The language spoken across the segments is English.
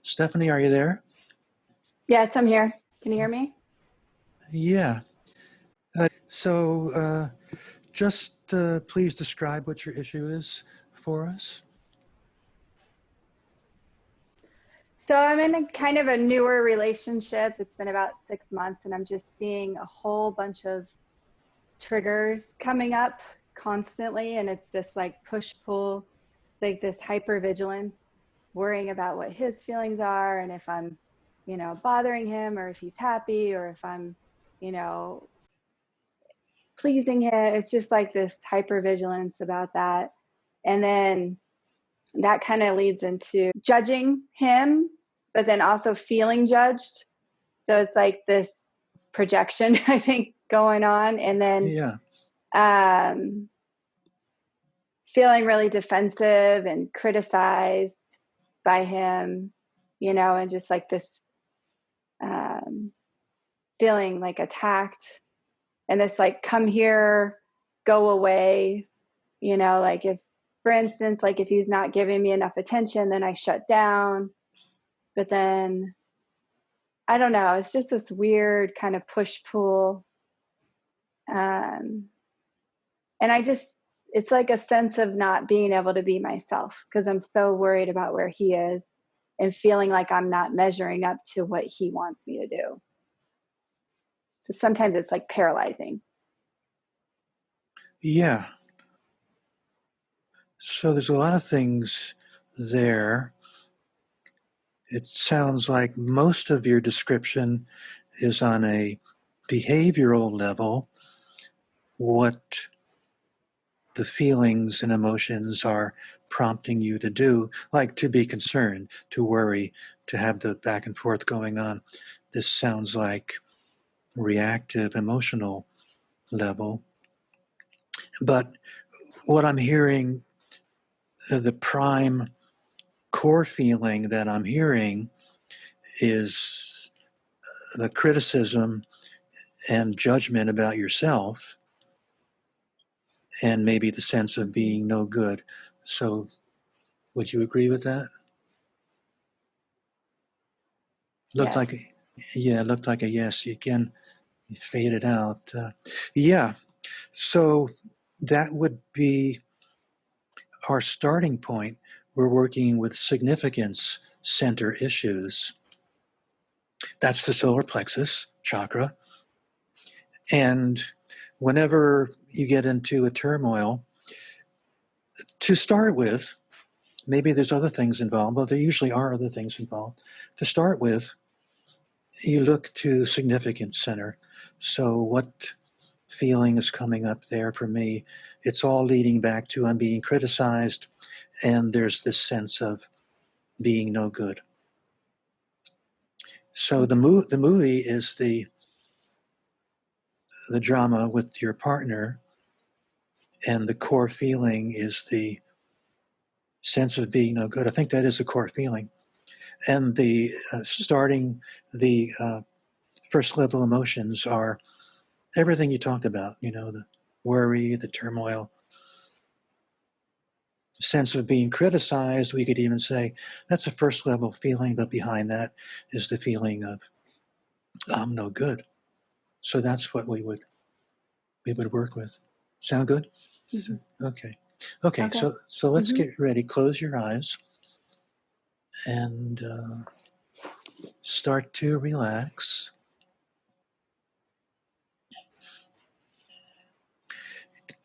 Stephanie, are you there? Yes, I'm here. Can you hear me? Yeah. So just please describe what your issue is for us. So I'm in a kind of a newer relationship. It's been about 6 months, and I'm just seeing a whole bunch of triggers coming up constantly. And it's this like push pull, like this hypervigilance, worrying about what his feelings are and if I'm, bothering him or if he's happy or if I'm, you know, pleasing him. It's just like this hypervigilance about that. And then that kind of leads into judging him, but then also feeling judged. So it's like this projection, I think, going on. And then Yeah. um, feeling really defensive and criticized by him, and just like this um, feeling like attacked and this like, come here, go away, like if, for instance, like if he's not giving me enough attention, then I shut down. But then I don't know, it's just this weird kind of push pull. Um, and it's like a sense of not being able to be myself because I'm so worried about where he is and feeling like I'm not measuring up to what he wants me to do. So sometimes it's like paralyzing. Yeah. So there's a lot of things there. It sounds like most of your description is on a behavioral level, what the feelings and emotions are prompting you to do, like to be concerned, to worry, to have the back and forth going on. This sounds like reactive emotional level. But what I'm hearing, the prime core feeling that I'm hearing is the criticism and judgment about yourself and maybe the sense of being no good. So would you agree with that? Looked Yes. like, it looked like a yes. You can fade it out. Yeah. So that would be our starting point. We're working with significance center issues. That's the solar plexus chakra. And whenever you get into a turmoil, to start with, maybe there's other things involved, but there usually are other things involved. To start with, you look to significance center. So what feeling is coming up there for me? It's all leading back to I'm being criticized, and there's this sense of being no good. So the movie is the drama with your partner, and the core feeling is the sense of being no good. I think that is the core feeling, and the starting the first level emotions are everything you talked about. The worry, the turmoil, sense of being criticized. We could even say that's a first level feeling, but behind that is the feeling of I'm no good. So that's what we would work with. Sound good? Mm-hmm. Okay. Okay. Okay. So let's Mm-hmm. get ready. Close your eyes and start to relax.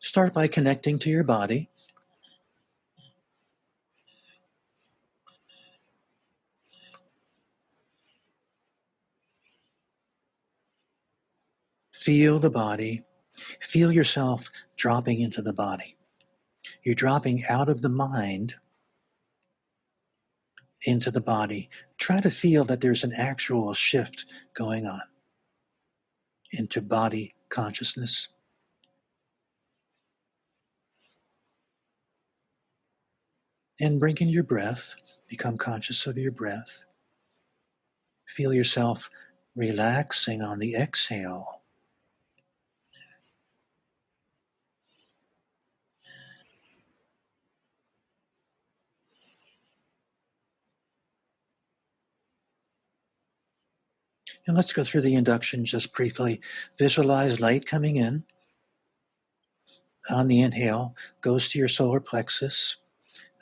Start by connecting to your body. Feel the body. Feel yourself dropping into the body. You're dropping out of the mind into the body. Try to feel that there's an actual shift going on into body consciousness. And bring in your breath. Become conscious of your breath. Feel yourself relaxing on the exhale. And let's go through the induction just briefly. Visualize light coming in. On the inhale, goes to your solar plexus.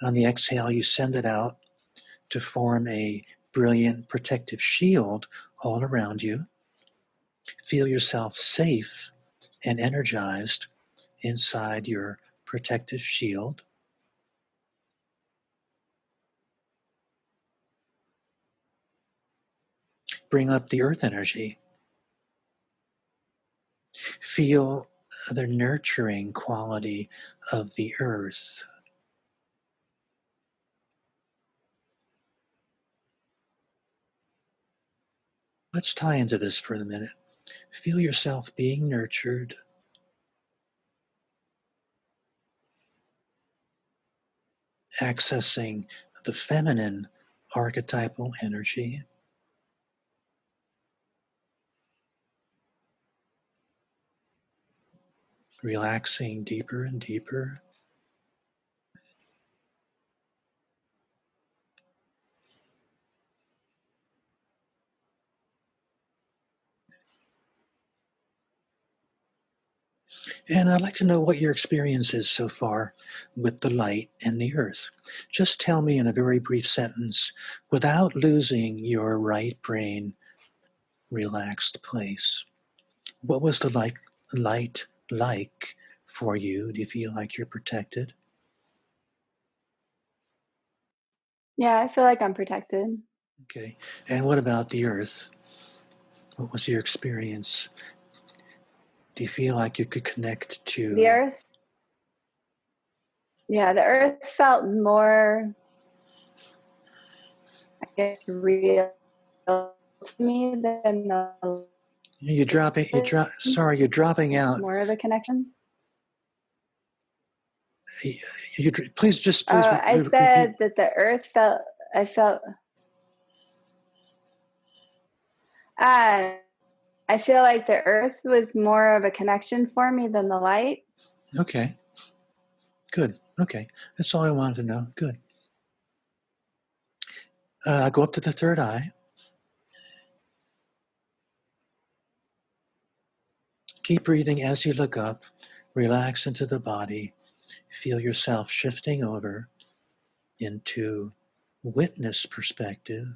On the exhale, you send it out to form a brilliant protective shield all around you. Feel yourself safe and energized inside your protective shield. Bring up the earth energy. Feel the nurturing quality of the earth. Let's tie into this for a minute. Feel yourself being nurtured. Accessing the feminine archetypal energy. Relaxing deeper and deeper. And I'd like to know what your experience is so far with the light and the earth. Just tell me in a very brief sentence, without losing your right brain relaxed place. What was the light like for you? Do you feel like you're protected? Yeah, I feel like I'm protected. Okay. And what about the earth? What was your experience? Do you feel like you could connect The to? earth, yeah, the earth felt more, I guess, real to me than the You're dropping. Sorry, you're dropping out. more of a connection. Please I repeat. said that the earth felt, I felt, uh, I feel like the earth was more of a connection for me than the light. Okay, good. Okay, that's all I wanted to know. Good. Go up to the third eye. Keep breathing as you look up. Relax into the body. Feel yourself shifting over into witness perspective.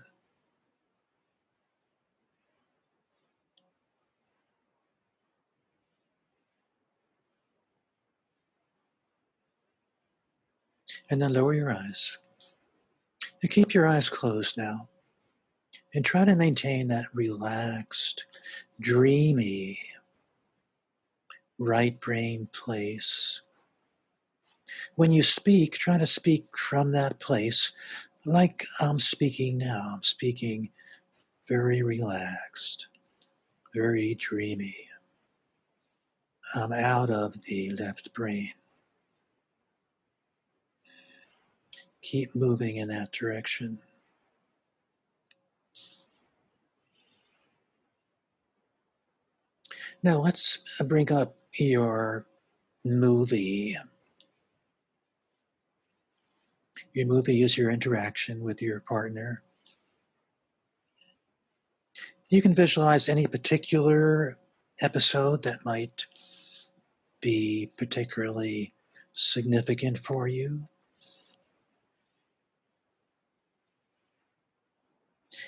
And then lower your eyes. You keep your eyes closed now and try to maintain that relaxed, dreamy, right brain place. When you speak, try to speak from that place like I'm speaking now. I'm speaking very relaxed, very dreamy. I'm out of the left brain. Keep moving in that direction. Now let's bring up your movie. Your movie is your interaction with your partner. You can visualize any particular episode that might be particularly significant for you.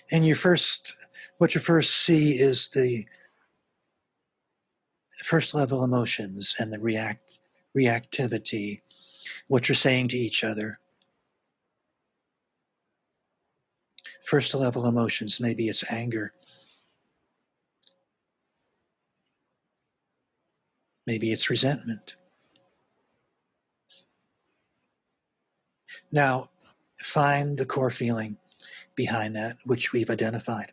And what you first see is the first level emotions and the reactivity, what you're saying to each other. First level emotions, maybe it's anger, maybe it's resentment. Now, find the core feeling behind that, which we've identified.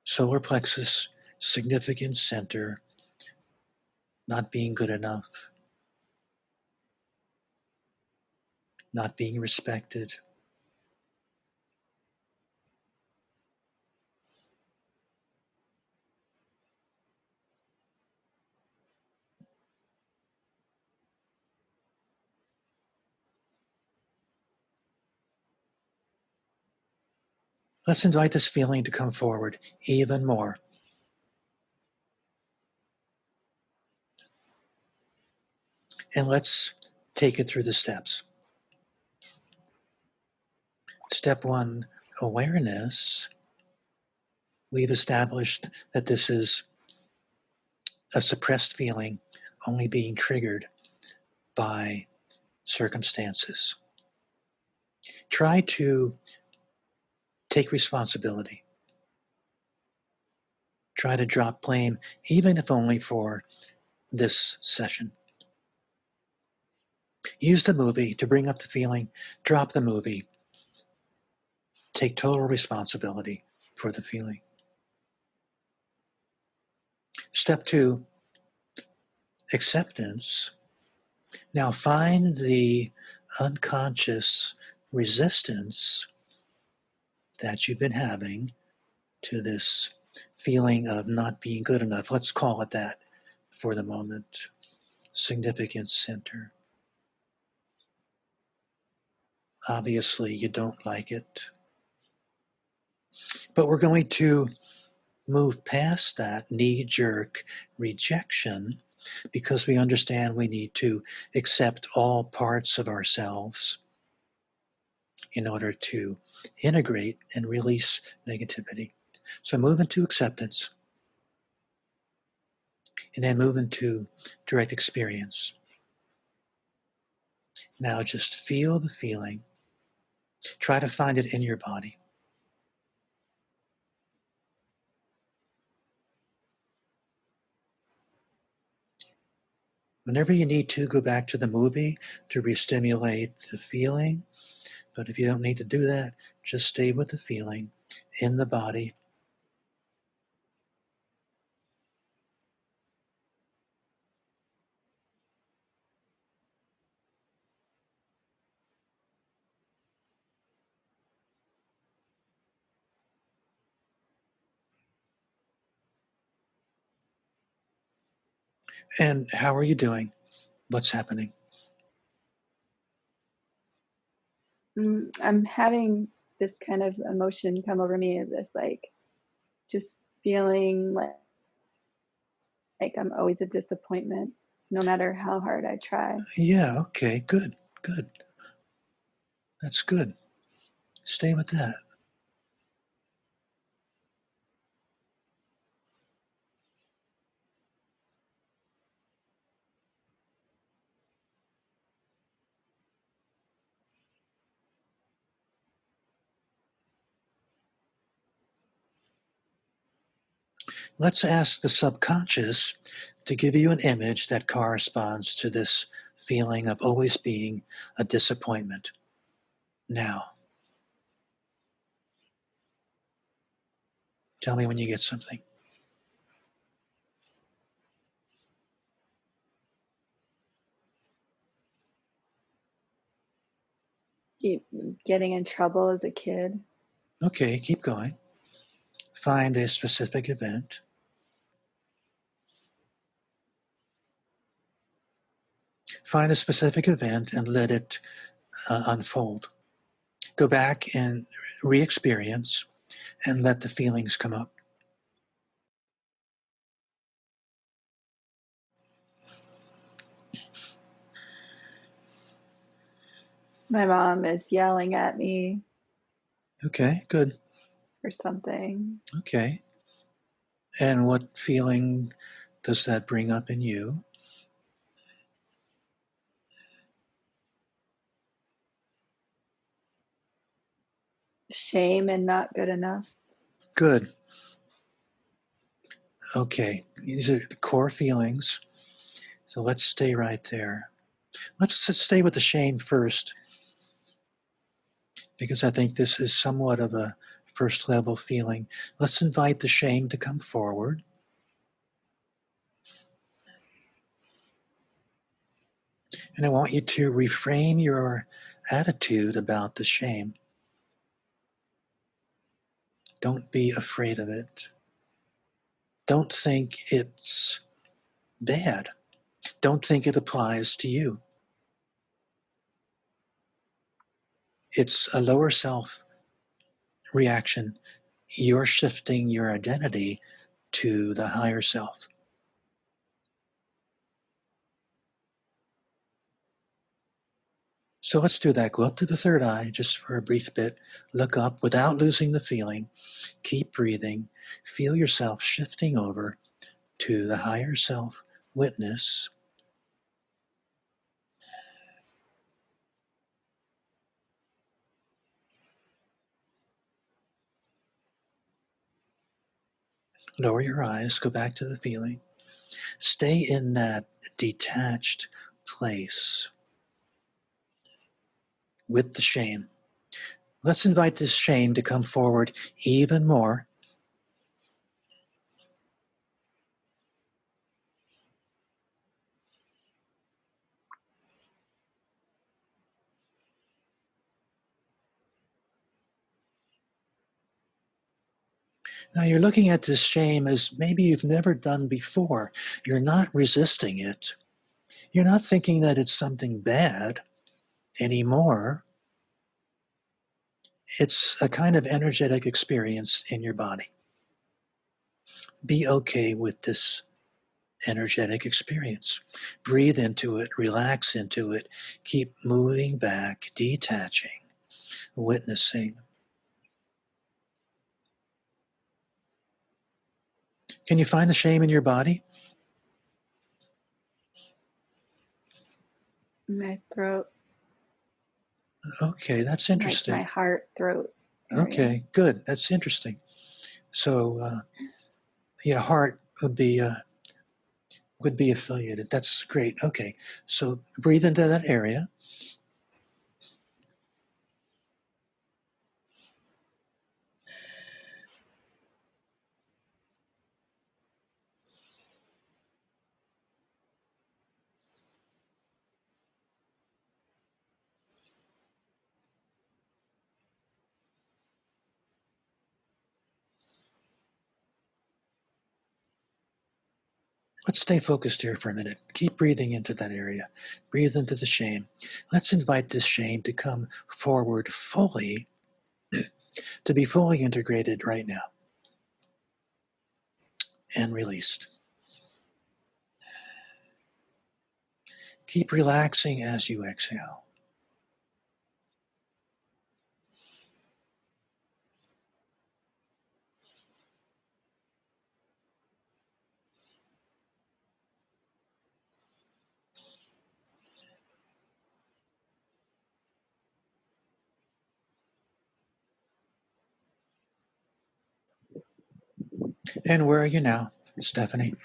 Solar plexus, significant center, not being good enough, not being respected. Let's invite this feeling to come forward even more. And let's take it through the steps. Step one, awareness. We've established that this is a suppressed feeling only being triggered by circumstances. Try to take responsibility. Try to drop blame, even if only for this session. Use the movie to bring up the feeling, drop the movie, take total responsibility for the feeling. Step two, acceptance. Now find the unconscious resistance that you've been having to this feeling of not being good enough. Let's call it that for the moment. Significance center. Obviously, you don't like it. But we're going to move past that knee-jerk rejection because we understand we need to accept all parts of ourselves in order to integrate and release negativity. So move into acceptance and then move into direct experience. Now just feel the feeling. Try to find it in your body. Whenever you need to, go back to the movie to re-stimulate the feeling. But if you don't need to do that, just stay with the feeling in the body. And how are you doing? What's happening? I'm having this kind of emotion come over me of this, like, just feeling like I'm always a disappointment, no matter how hard I try. Yeah, okay, good, good. That's good. Stay with that. Let's ask the subconscious to give you an image that corresponds to this feeling of always being a disappointment. Now, tell me when you get something. Keep getting in trouble as a kid. Okay, keep going. Find a specific event. Find a specific event and let it unfold. Go back and re-experience and let the feelings come up. My mom is yelling at me Okay, good. for something. Okay. And what feeling does that bring up in you? Shame and not good enough. Good. Okay, these are the core feelings. So let's stay right there. Let's stay with the shame first, because I think this is somewhat of a first level feeling. Let's invite the shame to come forward. And I want you to reframe your attitude about the shame. Don't be afraid of it. Don't think it's bad. Don't think it applies to you. It's a lower self reaction, you're shifting your identity to the higher self. So let's do that. Go up to the third eye just for a brief bit. Look up without losing the feeling. Keep breathing. Feel yourself shifting over to the higher self witness. Lower your eyes. Go back to the feeling. Stay in that detached place with the shame. Let's invite this shame to come forward even more. Now you're looking at this shame as maybe you've never done before. You're not resisting it. You're not thinking that it's something bad anymore. It's a kind of energetic experience in your body. Be okay with this energetic experience. Breathe into it, relax into it, keep moving back, detaching, witnessing. Can you find the shame in your body? My throat, Okay, that's like my interesting. heart, throat area. Okay, good. That's interesting. So, yeah, heart would be affiliated. That's great. Okay, so breathe into that area. Let's stay focused here for a minute. Keep breathing into that area. Breathe into the shame. Let's invite this shame to come forward fully, to be fully integrated right now and released. Keep relaxing as you exhale. And where are you now, Stephanie?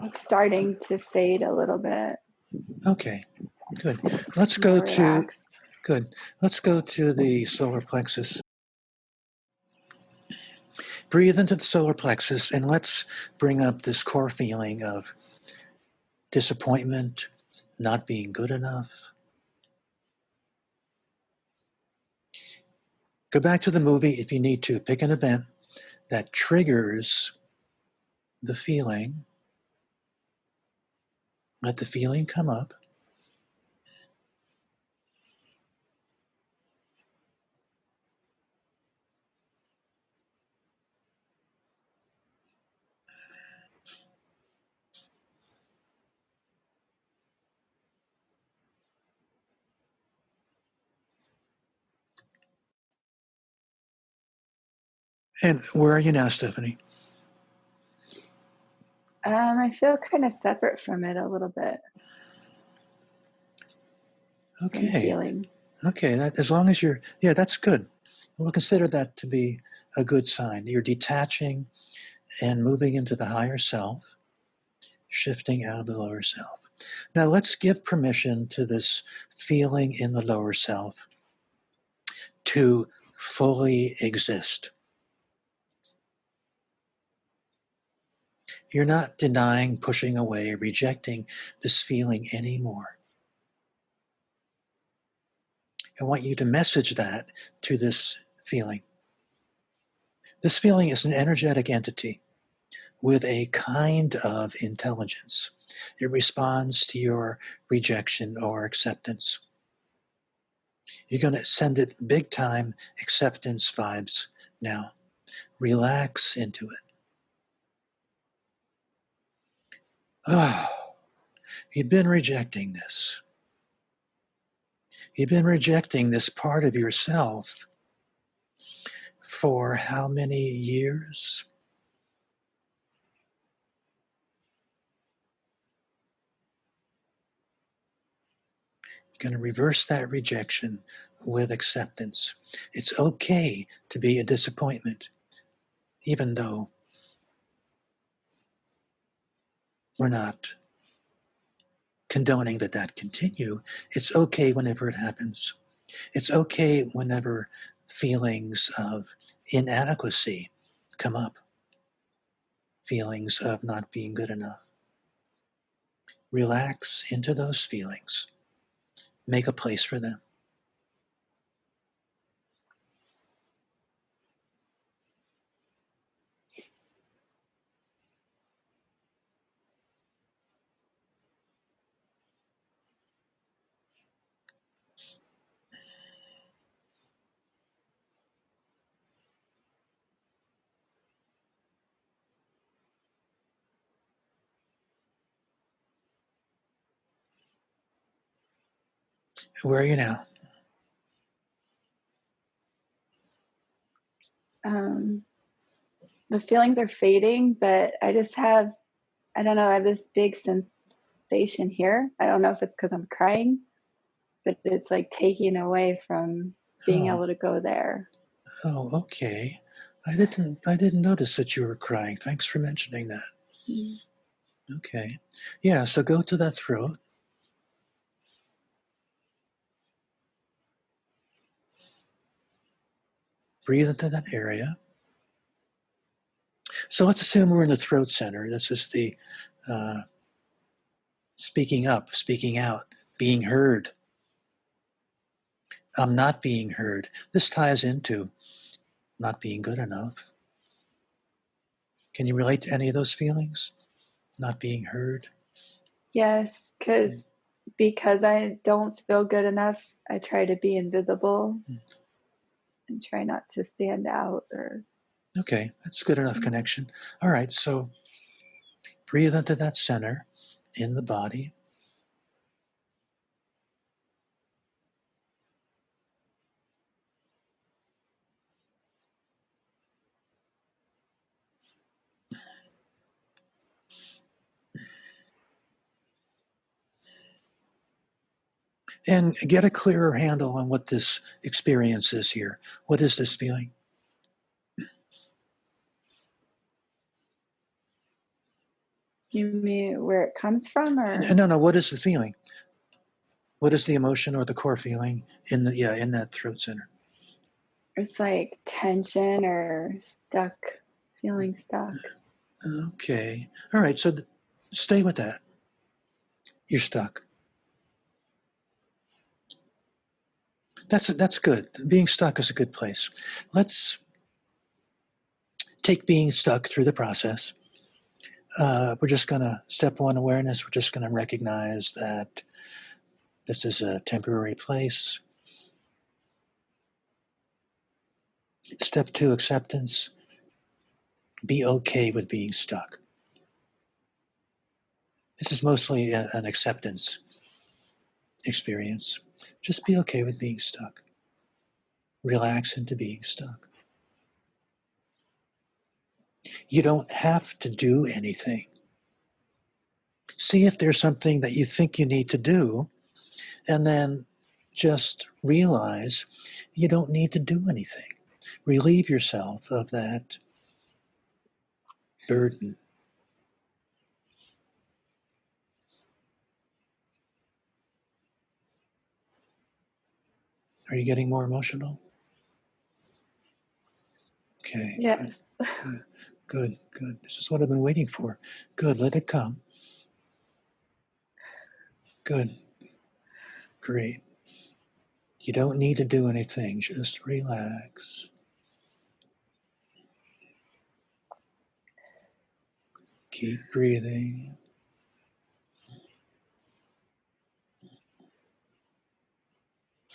It's starting to fade a little bit. Okay, good. Let's More go to relaxed. good. Let's go to the solar plexus. Breathe into the solar plexus and let's bring up this core feeling of disappointment, not being good enough. Go back to the movie if you need to. Pick an event that triggers the feeling. Let the feeling come up. And where are you now, Stephanie? I feel kind of separate from it a little bit, from the Okay. feeling. Okay. That as long as you're, yeah, that's good. We'll consider that to be a good sign. You're detaching and moving into the higher self, shifting out of the lower self. Now let's give permission to this feeling in the lower self to fully exist. You're not denying, pushing away, rejecting this feeling anymore. I want you to message that to this feeling. This feeling is an energetic entity with a kind of intelligence. It responds to your rejection or acceptance. You're going to send it big time acceptance vibes now. Relax into it. Oh, you've been rejecting this. You've been rejecting this part of yourself for how many years? You're going to reverse that rejection with acceptance. It's okay to be a disappointment, even though we're not condoning that continue. It's okay whenever it happens. It's okay whenever feelings of inadequacy come up, feelings of not being good enough. Relax into those feelings. Make a place for them. Where are you now? The feelings are fading, but I just have, I don't know, I have this big sensation here. I don't know if it's because I'm crying, but it's like taking away from being Oh, able to go there. oh, okay. I didn't notice that you were crying. Thanks for mentioning that. Mm. Okay. Yeah, so go to that throat. Breathe into that area. So let's assume we're in the throat center. This is the uh, speaking up, speaking out, being heard. I'm not being heard. This ties into not being good enough. Can you relate to any of those feelings? Not being heard? Yes, because I don't feel good enough, I try to be invisible and try not to stand out or. Okay, that's good enough connection. All right, so breathe into that center in the body. And get a clearer handle on what this experience is here. What is this feeling? You mean where it comes from, or No, what is the feeling? What is the emotion or the core feeling in that throat center? it's like tension or stuck, feeling stuck? Okay. All right, so stay with that. You're stuck. That's good. Being stuck is a good place. Let's take being stuck through the process. We're just going to, step one, awareness, we're just going to recognize that this is a temporary place. Step two, acceptance. Be okay with being stuck. This is mostly an acceptance experience. Just be okay with being stuck. Relax into being stuck. You don't have to do anything. See if there's something that you think you need to do, and then just realize you don't need to do anything. Relieve yourself of that burden. Are you getting more emotional? Okay, good, Yes. good, good, good. This is what I've been waiting for. Good, let it come. Good, great. You don't need to do anything, just relax. Keep breathing.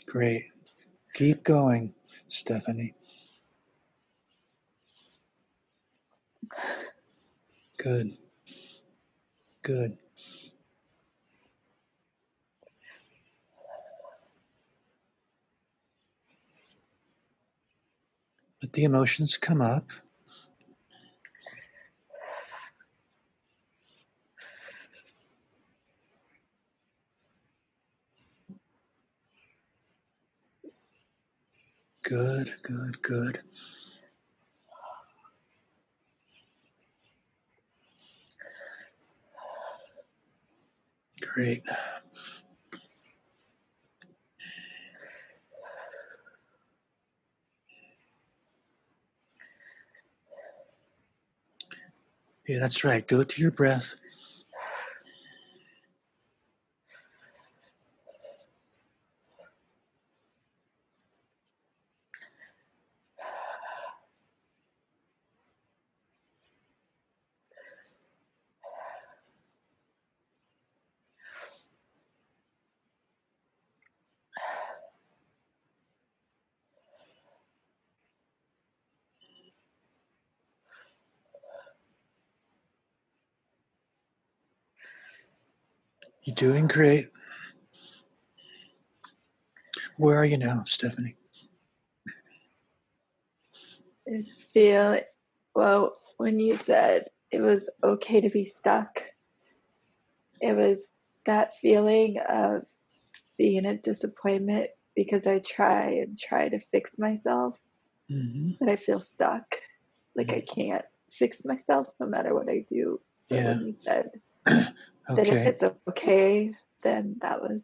Great. Keep going, Stephanie. Good. Good. Let the emotions come up. Good, good, good. Great. Yeah, that's right. Go to your breath. You're doing great. Where are you now, Stephanie? I feel, well, when you said it was okay to be stuck, it was that feeling of being a disappointment because I try to fix myself, Mm-hmm. but I feel stuck. Like I can't fix myself no matter what I do. But Yeah. when you said that if Okay. it's okay, then that was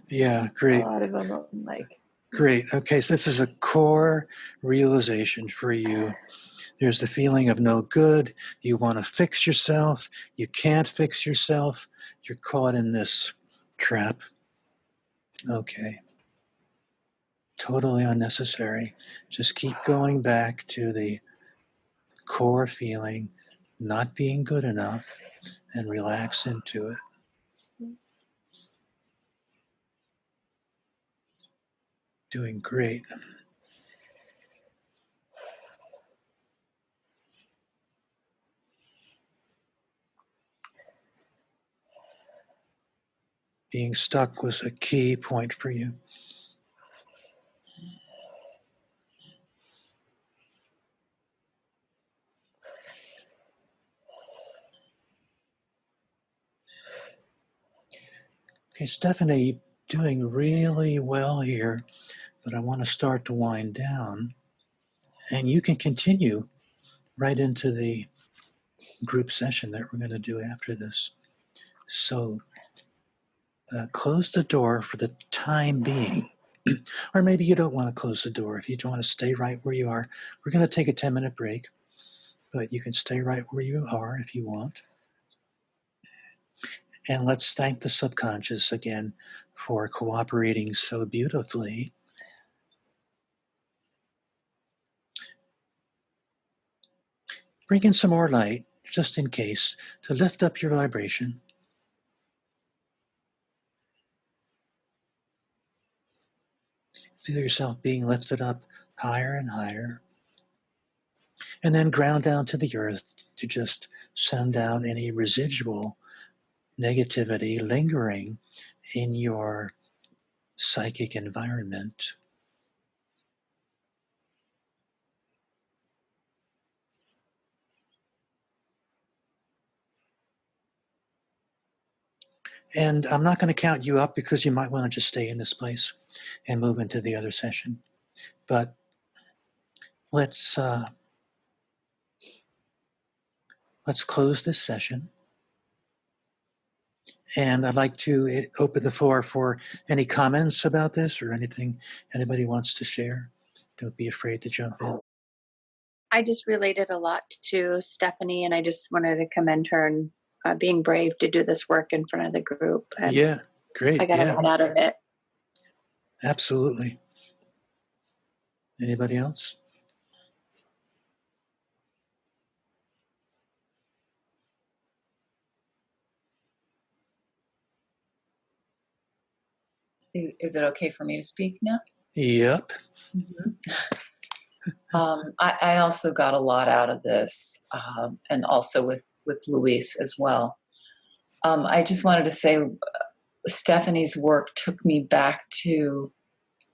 Yeah, a great. lot of them. Like, Great. Okay, so this is a core realization for you. There's the feeling of no good. You want to fix yourself. You can't fix yourself. You're caught in this trap. Okay. Totally unnecessary. Just keep going back to the core feeling, not being good enough, and relax into it. Doing great. Being stuck was a key point for you. Okay, Stephanie, doing really well here, but I want to start to wind down. And you can continue right into the group session that we're going to do after this. So close the door for the time being. Or maybe you don't want to close the door. If you don't want to stay right where you are, we're going to take a 10-minute break, but you can stay right where you are if you want. And let's thank the subconscious again for cooperating so beautifully. Bring in some more light, just in case, to lift up your vibration. Feel yourself being lifted up higher and higher. And then ground down to the earth to just send down any residual negativity lingering in your psychic environment. And I'm not going to count you up because you might want to just stay in this place and move into the other session. But let's close this session. And I'd like to open the floor for any comments about this or anything anybody wants to share. Don't be afraid to jump in. I just related a lot to Stephanie, and I just wanted to commend her and being brave to do this work in front of the group. And Yeah, great. I got a Yeah, lot out of it. absolutely. Anybody else? Is it okay for me to speak now? Yep. I also got a lot out of this, and also with Luis as well. I just wanted to say Stephanie's work took me back to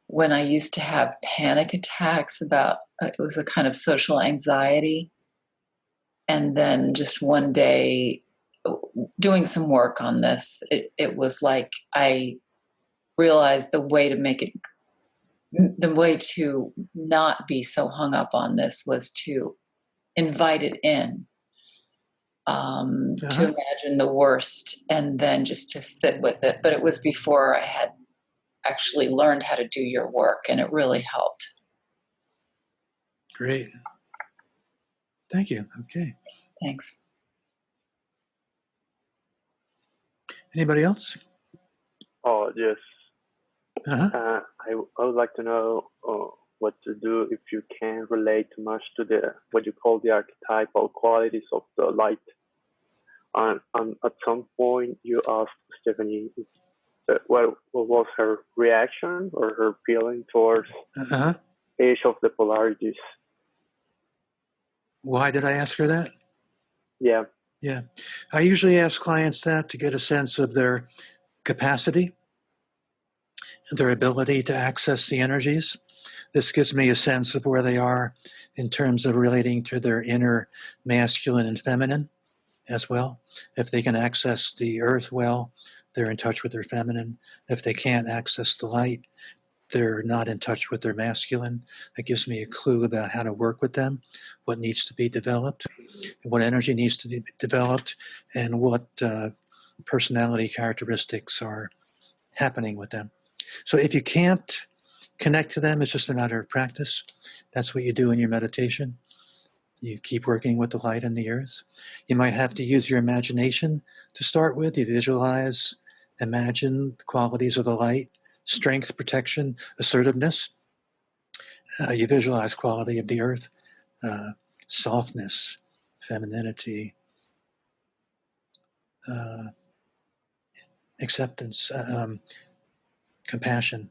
when I used to have panic attacks about, it was a kind of social anxiety. And then just one day doing some work on this, it was like I realized the way to not be so hung up on this was to invite it in, to imagine the worst and then just to sit with it. But it was before I had actually learned how to do your work, and it really helped. Great. Thank you. Okay. Thanks. Anybody else? Oh, yes. Uh-huh. I would like to know what to do if you can't relate too much to what you call the archetypal qualities of the light. And at some point, you asked Stephanie what was her reaction or her feeling towards each of the polarities. Why did I ask her that? Yeah. Yeah. I usually ask clients that to get a sense of their capacity, their ability to access the energies. This gives me a sense of where they are in terms of relating to their inner masculine and feminine as well. If they can access the earth well, they're in touch with their feminine. If they can't access the light, they're not in touch with their masculine. It gives me a clue about how to work with them, what needs to be developed, what energy needs to be developed, and what personality characteristics are happening with them. So if you can't connect to them, it's just a matter of practice. That's what you do in your meditation. You keep working with the light and the earth. You might have to use your imagination to start with. You visualize, imagine the qualities of the light, strength, protection, assertiveness. You visualize quality of the earth, softness, femininity, acceptance, compassion,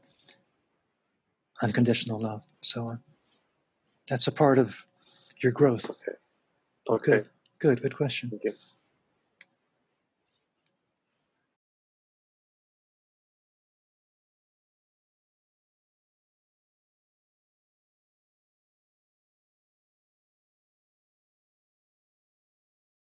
unconditional love, so on. That's a part of your growth. Okay. Good question. Thank you.